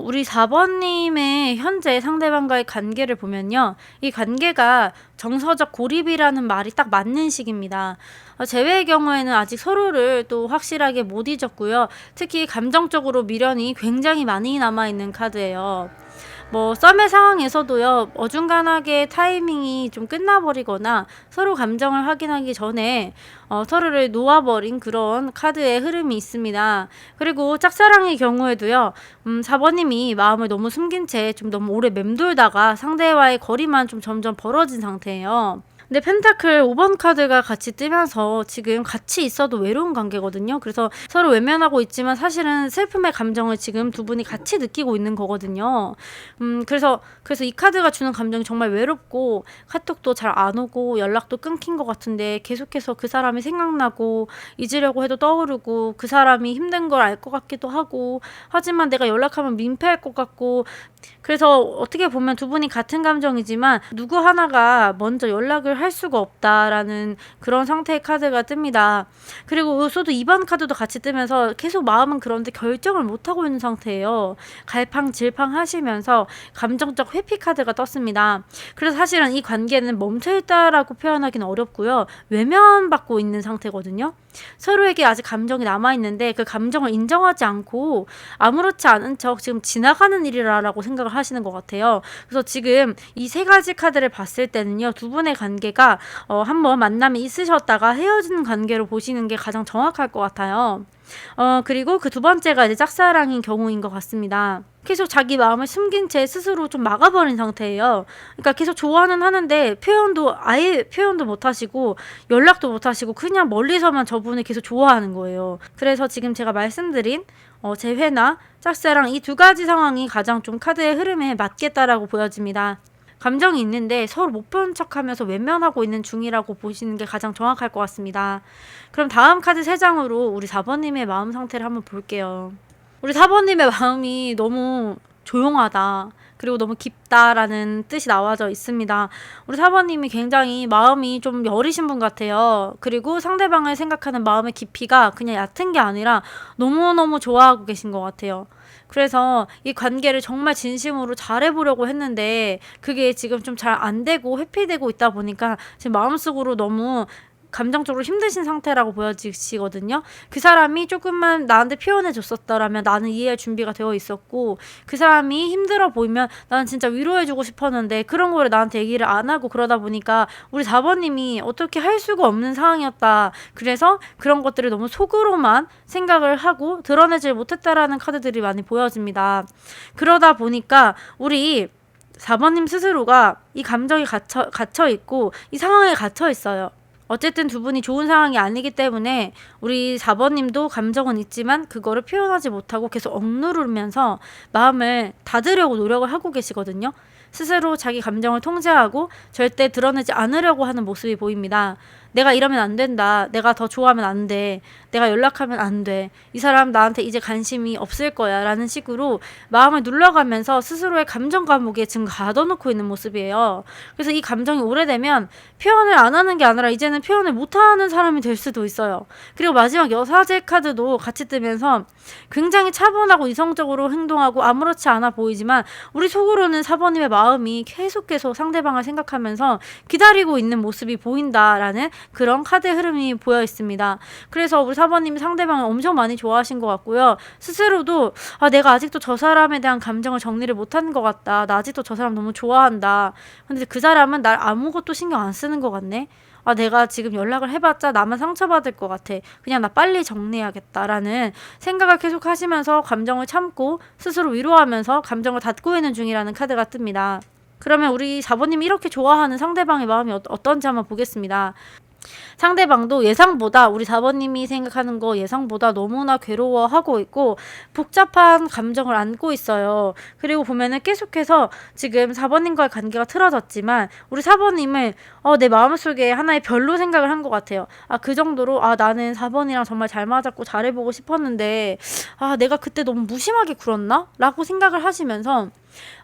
우리 4번님의 현재 상대방과의 관계를 보면요. 이 관계가 정서적 고립이라는 말이 딱 맞는 시기입니다. 제외의 경우에는 아직 서로를 또 확실하게 못 잊었고요. 특히 감정적으로 미련이 굉장히 많이 남아있는 카드예요. 썸의 상황에서도요, 어중간하게 타이밍이 좀 끝나버리거나 서로 감정을 확인하기 전에 서로를 놓아버린 그런 카드의 흐름이 있습니다. 그리고 짝사랑의 경우에도요, 4번님이 마음을 너무 숨긴 채 좀 너무 오래 맴돌다가 상대와의 거리만 좀 점점 벌어진 상태예요. 근데 펜타클 5번 카드가 같이 뜨면서 지금 같이 있어도 외로운 관계거든요. 그래서 서로 외면하고 있지만 사실은 슬픔의 감정을 지금 두 분이 같이 느끼고 있는 거거든요. 그래서 이 카드가 주는 감정이 정말 외롭고 카톡도 잘 안 오고 연락도 끊긴 것 같은데 계속해서 그 사람이 생각나고 잊으려고 해도 떠오르고 그 사람이 힘든 걸 알 것 같기도 하고 하지만 내가 연락하면 민폐할 것 같고 그래서 어떻게 보면 두 분이 같은 감정이지만 누구 하나가 먼저 연락을 선택을 할 수가 없다라는 그런 상태의 카드가 뜹니다. 그리고 소드 2번 카드도 같이 뜨면서 계속 마음은 그런데 결정을 못하고 있는 상태예요. 갈팡질팡 하시면서 감정적 회피 카드가 떴습니다. 그래서 사실은 이 관계는 멈춰있다라고 표현하기는 어렵고요. 외면받고 있는 상태거든요. 서로에게 아직 감정이 남아있는데 그 감정을 인정하지 않고 아무렇지 않은 척 지금 지나가는 일이라고 생각을 하시는 것 같아요. 그래서 지금 이 세 가지 카드를 봤을 때는요, 두 분의 관계가 한번 만남이 있으셨다가 헤어지는 관계로 보시는 게 가장 정확할 것 같아요. 그리고 그 두 번째가 이제 짝사랑인 경우인 것 같습니다. 계속 자기 마음을 숨긴 채 스스로 좀 막아버린 상태예요. 그러니까 계속 좋아는 하는데 아예 표현도 못 하시고 연락도 못 하시고 그냥 멀리서만 저분을 계속 좋아하는 거예요. 그래서 지금 제가 말씀드린 재회나 짝사랑 이 두 가지 상황이 가장 좀 카드의 흐름에 맞겠다라고 보여집니다. 감정이 있는데 서로 못 본 척하면서 외면하고 있는 중이라고 보시는 게 가장 정확할 것 같습니다. 그럼 다음 카드 3장으로 우리 4번님의 마음 상태를 한번 볼게요. 우리 4번님의 마음이 너무 조용하다. 그리고 너무 깊다라는 뜻이 나와져 있습니다. 우리 4번님이 굉장히 마음이 좀 여리신 분 같아요. 그리고 상대방을 생각하는 마음의 깊이가 그냥 얕은 게 아니라 너무너무 좋아하고 계신 것 같아요. 그래서 이 관계를 정말 진심으로 잘해보려고 했는데 그게 지금 좀 잘 안 되고 회피되고 있다 보니까 지금 마음속으로 너무 감정적으로 힘드신 상태라고 보여지시거든요. 그 사람이 조금만 나한테 표현해 줬었더라면 나는 이해할 준비가 되어 있었고, 그 사람이 힘들어 보이면 나는 진짜 위로해 주고 싶었는데 그런 거를 나한테 얘기를 안 하고 그러다 보니까 우리 4번님이 어떻게 할 수가 없는 상황이었다. 그래서 그런 것들을 너무 속으로만 생각을 하고 드러내질 못했다라는 카드들이 많이 보여집니다. 그러다 보니까 우리 4번님 스스로가 이 감정이 갇혀 있고 이 상황에 갇혀 있어요. 어쨌든 두 분이 좋은 상황이 아니기 때문에 우리 4번님도 감정은 있지만 그거를 표현하지 못하고 계속 억누르면서 마음을 닫으려고 노력을 하고 계시거든요. 스스로 자기 감정을 통제하고 절대 드러내지 않으려고 하는 모습이 보입니다. 내가 이러면 안 된다. 내가 더 좋아하면 안 돼. 내가 연락하면 안 돼. 이 사람 나한테 이제 관심이 없을 거야. 라는 식으로 마음을 눌러가면서 스스로의 감정 감옥에 지금 가둬놓고 있는 모습이에요. 그래서 이 감정이 오래되면 표현을 안 하는 게 아니라 이제는 표현을 못하는 사람이 될 수도 있어요. 그리고 마지막 여사제 카드도 같이 뜨면서 굉장히 차분하고 이성적으로 행동하고 아무렇지 않아 보이지만 우리 속으로는 4번님의 마음이 계속 상대방을 생각하면서 기다리고 있는 모습이 보인다라는 그런 카드의 흐름이 보여 있습니다. 그래서 우리 4번님이 상대방을 엄청 많이 좋아하신 것 같고요. 스스로도 내가 아직도 저 사람에 대한 감정을 정리를 못하는 것 같다. 나 아직도 저 사람 너무 좋아한다. 근데 그 사람은 날 아무것도 신경 안 쓰는 것 같네. 내가 지금 연락을 해봤자 나만 상처받을 것 같아. 그냥 나 빨리 정리해야겠다라는 생각을 계속 하시면서 감정을 참고 스스로 위로하면서 감정을 닫고 있는 중이라는 카드가 뜹니다. 그러면 우리 4번님이 이렇게 좋아하는 상대방의 마음이 어떤지 한번 보겠습니다. 상대방도 예상보다 우리 4번님이 생각하는 거 예상보다 너무나 괴로워하고 있고 복잡한 감정을 안고 있어요. 그리고 보면은 계속해서 지금 4번님과의 관계가 틀어졌지만 우리 4번님을 내 마음속에 하나의 별로 생각을 한 것 같아요. 그 정도로 나는 4번이랑 정말 잘 맞았고 잘해보고 싶었는데 내가 그때 너무 무심하게 굴었나? 라고 생각을 하시면서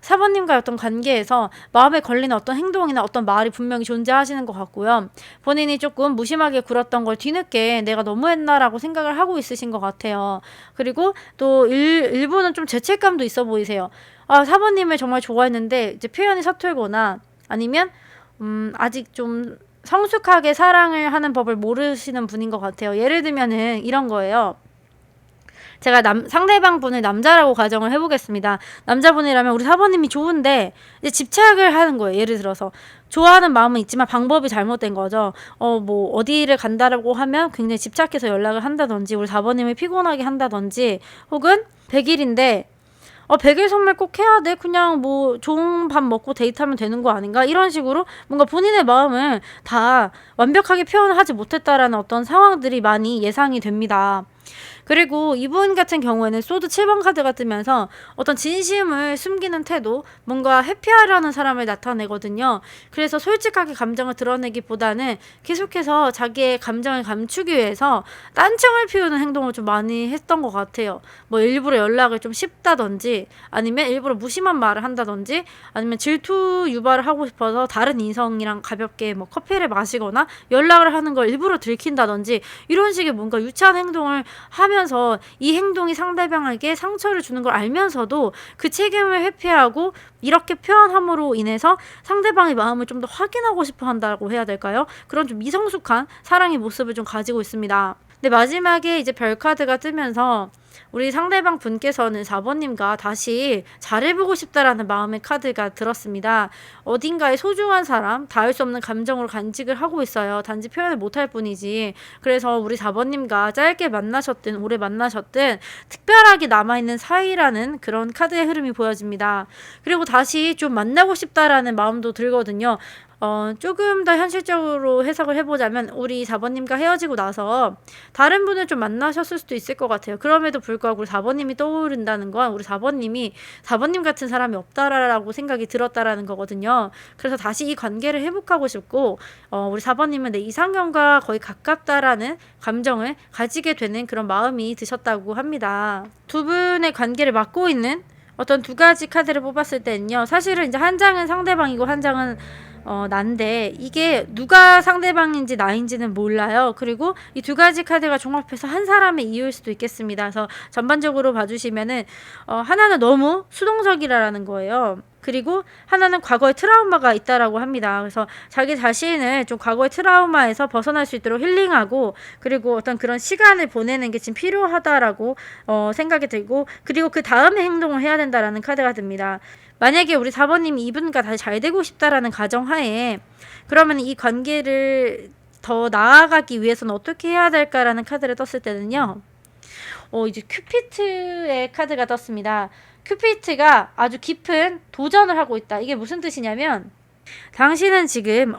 4번님과의 어떤 관계에서 마음에 걸리는 어떤 행동이나 어떤 말이 분명히 존재하시는 것 같고요. 본인이 조금 무심하게 굴었던 걸 뒤늦게 내가 너무했나라고 생각을 하고 있으신 것 같아요. 그리고 또 일부는 좀 죄책감도 있어 보이세요. 4번님을 정말 좋아했는데 이제 표현이 서툴거나 아니면 아직 좀 성숙하게 사랑을 하는 법을 모르시는 분인 것 같아요. 예를 들면은 이런 거예요. 제가 상대방 분을 남자라고 가정을 해보겠습니다. 남자분이라면 우리 4번님이 좋은데 이제 집착을 하는 거예요. 예를 들어서 좋아하는 마음은 있지만 방법이 잘못된 거죠. 뭐 어디를 간다라고 하면 굉장히 집착해서 연락을 한다든지 우리 4번님을 피곤하게 한다든지 혹은 100일인데 100일 선물 꼭 해야 돼? 그냥 뭐 좋은 밥 먹고 데이트하면 되는 거 아닌가? 이런 식으로 뭔가 본인의 마음을 다 완벽하게 표현하지 못했다라는 어떤 상황들이 많이 예상이 됩니다. 그리고 이분 같은 경우에는 소드 7번 카드가 뜨면서 어떤 진심을 숨기는 태도, 뭔가 회피하려는 사람을 나타내거든요. 그래서 솔직하게 감정을 드러내기보다는 계속해서 자기의 감정을 감추기 위해서 딴청을 피우는 행동을 좀 많이 했던 것 같아요. 뭐 일부러 연락을 좀 씹다든지, 아니면 일부러 무심한 말을 한다든지, 아니면 질투 유발을 하고 싶어서 다른 이성이랑 가볍게 뭐 커피를 마시거나 연락을 하는 걸 일부러 들킨다든지, 이런 식의 뭔가 유치한 행동을 하면서 이 행동이 상대방에게 상처를 주는 걸 알면서도 그 책임을 회피하고 이렇게 표현함으로 인해서 상대방의 마음을 좀 더 확인하고 싶어 한다고 해야 될까요? 그런 좀 미성숙한 사랑의 모습을 좀 가지고 있습니다. 근데 마지막에 이제 별 카드가 뜨면서 우리 상대방 분께서는 4번님과 다시 잘해보고 싶다라는 마음의 카드가 들었습니다. 어딘가에 소중한 사람, 닿을 수 없는 감정으로 간직을 하고 있어요. 단지 표현을 못할 뿐이지. 그래서 우리 4번님과 짧게 만나셨든 오래 만나셨든 특별하게 남아있는 사이라는 그런 카드의 흐름이 보여집니다. 그리고 다시 좀 만나고 싶다라는 마음도 들거든요. 조금 더 현실적으로 해석을 해보자면 우리 4번님과 헤어지고 나서 다른 분을 좀 만나셨을 수도 있을 것 같아요. 그럼에도 불구하고 우리 4번님이 떠오른다는 건 우리 4번님이 4번님 같은 사람이 없다라고 생각이 들었다라는 거거든요. 그래서 다시 이 관계를 회복하고 싶고 우리 4번님은 내 이상형과 거의 가깝다라는 감정을 가지게 되는 그런 마음이 드셨다고 합니다. 두 분의 관계를 맡고 있는 어떤 두 가지 카드를 뽑았을 때는요, 사실은 이제 한 장은 상대방이고 한 장은 난데 이게 누가 상대방인지 나인지는 몰라요. 그리고 이 두 가지 카드가 종합해서 한 사람의 이유일 수도 있겠습니다. 그래서 전반적으로 봐주시면은 하나는 너무 수동적이라는 거예요. 그리고 하나는 과거의 트라우마가 있다라고 합니다. 그래서 자기 자신을 좀 과거의 트라우마에서 벗어날 수 있도록 힐링하고, 그리고 어떤 그런 시간을 보내는 게 지금 필요하다라고 생각이 들고, 그리고 그 다음에 행동을 해야 된다라는 카드가 듭니다. 만약에 우리 4번님이 이분과 다시 잘 되고 싶다라는 가정하에, 그러면 이 관계를 더 나아가기 위해서는 어떻게 해야 될까라는 카드를 떴을 때는요, 이제 큐피트의 카드가 떴습니다. 큐피트가 아주 깊은 도전을 하고 있다. 이게 무슨 뜻이냐면, 당신은 지금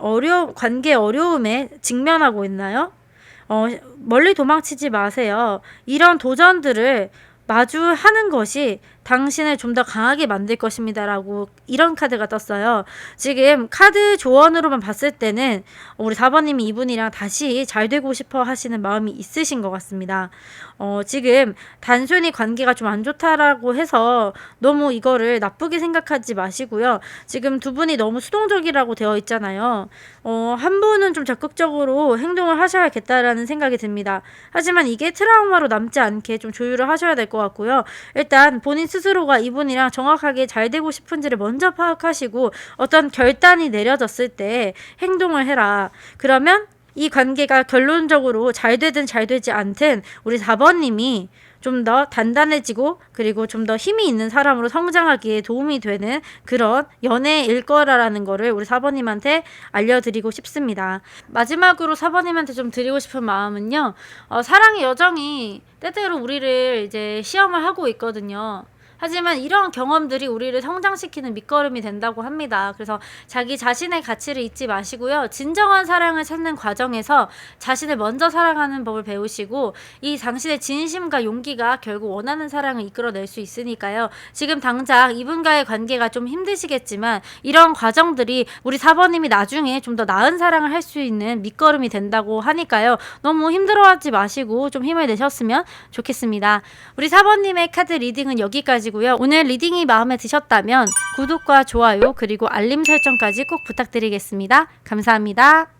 관계 어려움에 직면하고 있나요? 멀리 도망치지 마세요. 이런 도전들을 마주하는 것이 당신을 좀 더 강하게 만들 것입니다 라고 이런 카드가 떴어요. 지금 카드 조언으로만 봤을 때는 우리 4번님이 이분이랑 다시 잘 되고 싶어 하시는 마음이 있으신 것 같습니다. 지금 단순히 관계가 좀 안 좋다라고 해서 너무 이거를 나쁘게 생각하지 마시고요. 지금 두 분이 너무 수동적이라고 되어 있잖아요. 한 분은 좀 적극적으로 행동을 하셔야겠다라는 생각이 듭니다. 하지만 이게 트라우마로 남지 않게 좀 조율을 하셔야 될 것 같고요. 일단 본인 스스로가 이분이랑 정확하게 잘 되고 싶은지를 먼저 파악하시고 어떤 결단이 내려졌을 때 행동을 해라. 그러면 이 관계가 결론적으로 잘 되든 잘 되지 않든 우리 4번님이 좀 더 단단해지고, 그리고 좀 더 힘이 있는 사람으로 성장하기에 도움이 되는 그런 연애일 거라는 거를 우리 4번님한테 알려드리고 싶습니다. 마지막으로 4번님한테 좀 드리고 싶은 마음은요, 사랑의 여정이 때때로 우리를 이제 시험을 하고 있거든요. 하지만 이런 경험들이 우리를 성장시키는 밑거름이 된다고 합니다. 그래서 자기 자신의 가치를 잊지 마시고요. 진정한 사랑을 찾는 과정에서 자신을 먼저 사랑하는 법을 배우시고, 이 당신의 진심과 용기가 결국 원하는 사랑을 이끌어낼 수 있으니까요. 지금 당장 이분과의 관계가 좀 힘드시겠지만 이런 과정들이 우리 4번님이 나중에 좀 더 나은 사랑을 할 수 있는 밑거름이 된다고 하니까요. 너무 힘들어하지 마시고 좀 힘을 내셨으면 좋겠습니다. 우리 4번님의 카드 리딩은 여기까지 고요. 오늘 리딩이 마음에 드셨다면 구독과 좋아요 그리고 알림 설정까지 꼭 부탁드리겠습니다. 감사합니다.